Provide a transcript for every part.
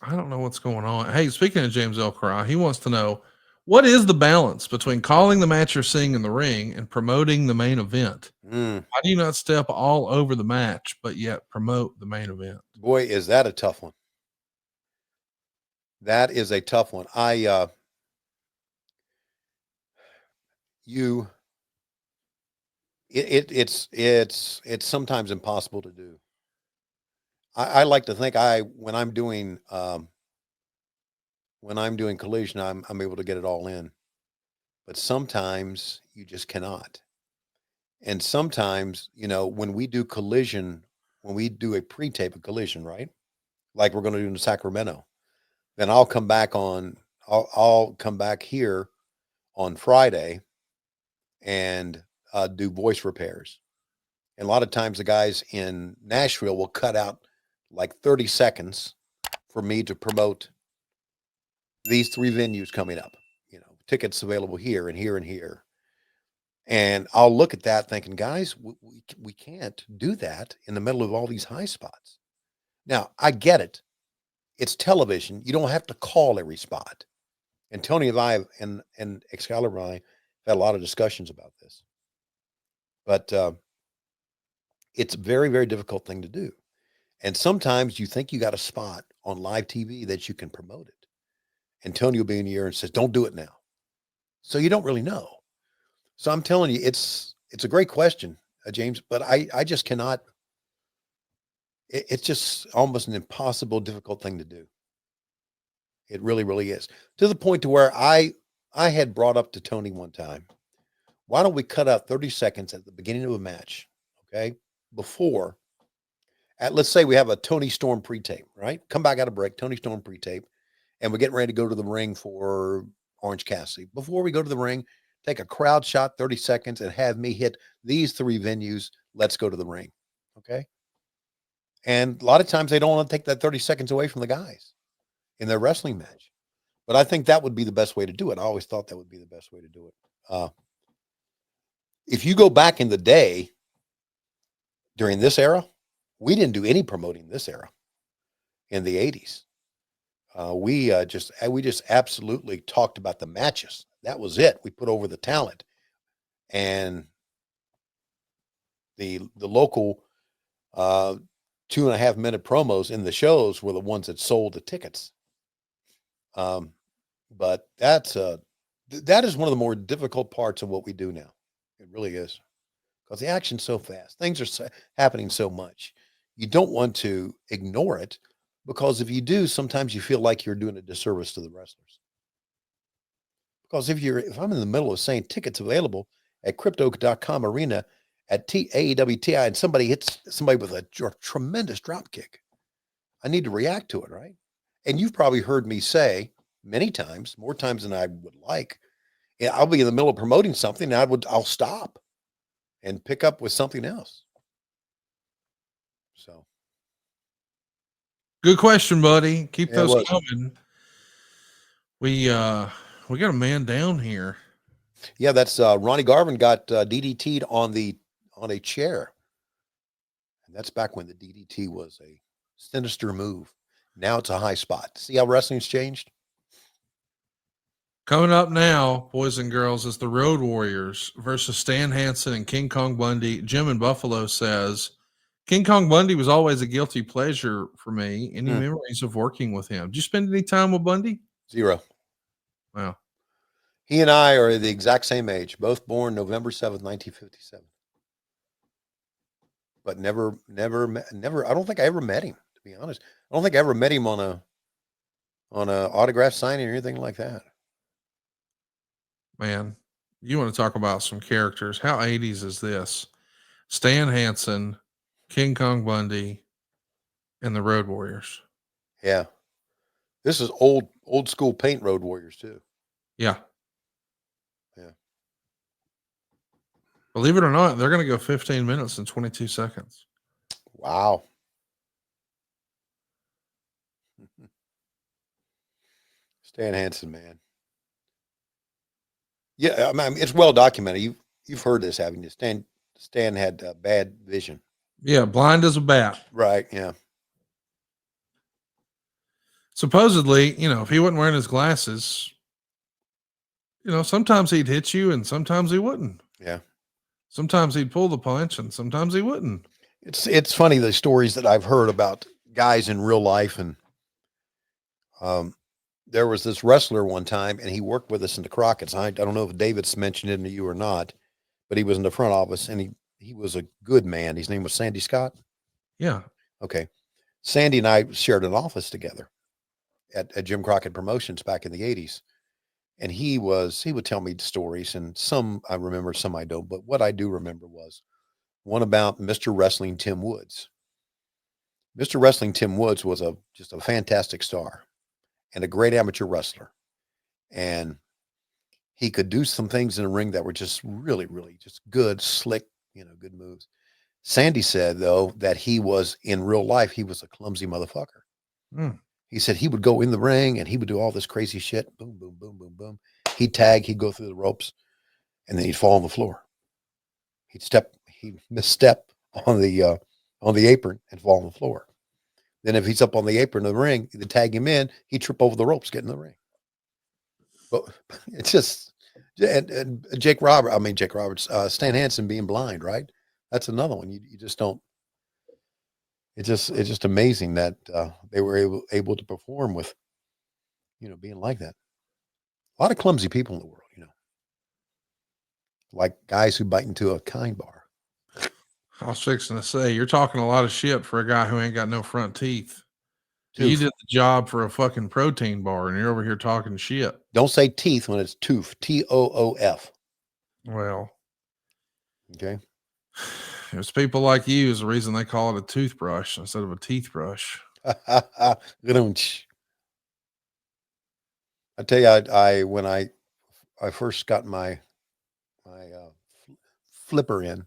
I don't know what's going on. Hey, speaking of James Elcry, he wants to know what is the balance between calling the match you're seeing in the ring and promoting the main event? Mm, Why do you not step all over the match, but yet promote the main event? boy, is that a tough one. That is a tough one. You, it's sometimes impossible to do. I like to think when I'm doing collision, I'm able to get it all in. But sometimes you just cannot. And sometimes, when we do collision, when we do a pre-tape of collision, right? Like we're going to do in Sacramento, then I'll come back here on Friday and do voice repairs. And a lot of times the guys in Nashville will cut out like 30 seconds for me to promote these three venues coming up. Tickets available here and here and here. And I'll look at that thinking, guys, we can't do that in the middle of all these high spots. Now, I get it. It's television. You don't have to call every spot. And Tony and I and Excalibur and I have had a lot of discussions about this. But it's a very, very difficult thing to do. And sometimes you think you got a spot on live TV that you can promote it. And Tony will be in the ear and says, don't do it now. So you don't really know. So I'm telling you, it's a great question, James, but I just cannot. It's just almost an impossible, difficult thing to do. It really, really is. To the point to where I had brought up to Tony one time, why don't we cut out 30 seconds at the beginning of a match, okay? Before, let's say we have a Tony Storm pre-tape, right? Come back out of break, Tony Storm pre-tape, and we're getting ready to go to the ring for Orange Cassidy. Before we go to the ring, take a crowd shot, 30 seconds, and have me hit these three venues. Let's go to the ring, okay? And a lot of times they don't want to take that 30 seconds away from the guys in their wrestling match. But I think that would be the best way to do it. I always thought that would be the best way to do it. If you go back in the day during this era, we didn't do any promoting this era in the 80s. We just absolutely talked about the matches. That was it. We put over the talent, and the local 2.5 minute promos in the shows were the ones that sold the tickets. But that is one of the more difficult parts of what we do now. It really is, because the action's so fast. Things are happening so much. You don't want to ignore it, because if you do, sometimes you feel like you're doing a disservice to the wrestlers. Because if I'm in the middle of saying tickets available at crypto.com arena at AEWTI and somebody hits somebody with a tremendous drop kick, I need to react to it, right? And you've probably heard me say many times, more times than I would like, I'll be in the middle of promoting something and I'll stop and pick up with something else. So Good question, buddy. Keep yeah, it those was. coming. We got a man down here. Yeah, that's Ronnie Garvin got DDT'd on a chair. And that's back when the DDT was a sinister move. Now it's a high spot. See how wrestling's changed? Coming up now, boys and girls, is the Road Warriors versus Stan Hansen and King Kong Bundy. Jim in Buffalo says King Kong Bundy was always a guilty pleasure for me. Any memories of working with him? Did you spend any time with Bundy? Zero. Wow. He and I are the exact same age, both born November 7th, 1957. But never. I don't think I ever met him, to be honest. I don't think I ever met him on a autograph signing or anything like that. Man, you want to talk about some characters. How 80s is this? Stan Hansen, King Kong Bundy, and the Road Warriors. Yeah. This is old school paint road warriors too. Yeah. Yeah. Believe it or not, they're going to go 15 minutes and 22 seconds. Wow. Stan Hansen, man. Yeah, I mean, it's well documented. You've heard this, haven't you? Stan had bad vision. Yeah, blind as a bat. Right. Yeah. supposedly, if he wasn't wearing his glasses, sometimes he'd hit you and sometimes he wouldn't. Yeah. Sometimes he'd pull the punch and sometimes he wouldn't. It's funny, the stories that I've heard about guys in real life. And there was this wrestler one time, and he worked with us in the Crockett's. I don't know if David's mentioned it to you or not, but he was in the front office, and he was a good man. His name was Sandy Scott. Yeah. Okay. Sandy and I shared an office together at Jim Crockett Promotions back in the 80s. And he would tell me stories, and some I remember, some I don't. But what I do remember was one about Mr. Wrestling Tim Woods. Mr. Wrestling Tim Woods was just a fantastic star and a great amateur wrestler. And he could do some things in the ring that were just really, really just good, slick, good moves. Sandy said, though, that he was, in real life, he was a clumsy motherfucker. He said he would go in the ring and he would do all this crazy shit. Boom, boom, boom, boom, boom. He'd tag, he'd go through the ropes, and then he'd fall on the floor. He'd misstep on the apron and fall on the floor. Then if he's up on the apron of the ring, they tag him in, he'd trip over the ropes, get in the ring. But it's just, and Jake Roberts, Stan Hansen being blind, right? That's another one. You just don't. It's just amazing that they were able to perform with, being like that. A lot of clumsy people in the world, like guys who bite into a kind bar. I was fixing to say, you're talking a lot of shit for a guy who ain't got no front teeth. You did the job for a fucking protein bar, and you're over here talking shit. Don't say teeth when it's tooth. Toof. Well, okay. It was people like you is the reason they call it a toothbrush instead of a teeth brush. I tell you, when I first got my flipper in,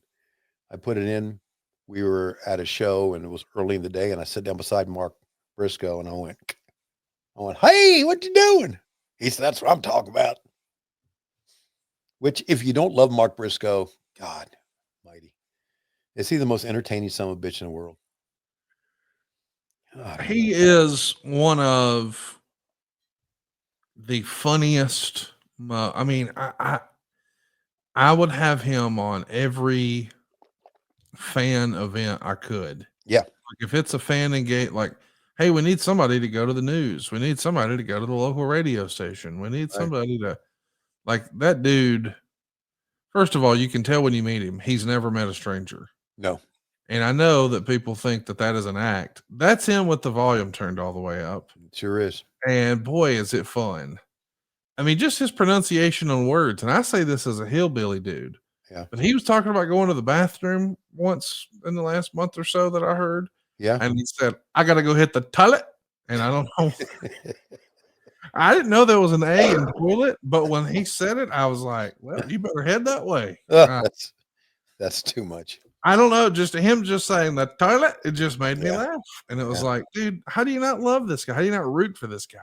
I put it in. We were at a show, and it was early in the day, and I sat down beside Mark Briscoe, and I went, "Hey, what you doing?" He said, "That's what I'm talking about." Which, if you don't love Mark Briscoe, God mighty, is he the most entertaining son of a bitch in the world? He is one of the funniest. I would have him on every fan event I could. Yeah. Like if it's a fan engage, like, hey, we need somebody to go to the news. We need somebody to go to the local radio station. We need somebody to, like, that dude. First of all, you can tell when you meet him, he's never met a stranger. No. And I know that people think that is an act. That's him with the volume turned all the way up. It sure is. And boy, is it fun. I mean, just his pronunciation on words. And I say this as a hillbilly dude. Yeah. But he was talking about going to the bathroom once in the last month or so that I heard. Yeah. And he said, I got to go hit the toilet. And I don't know. I didn't know there was an A in toilet, but when he said it, I was like, well, you better head that way. That's too much. I don't know. Just him just saying the toilet, it just made me laugh. And it was like, dude, how do you not love this guy? How do you not root for this guy?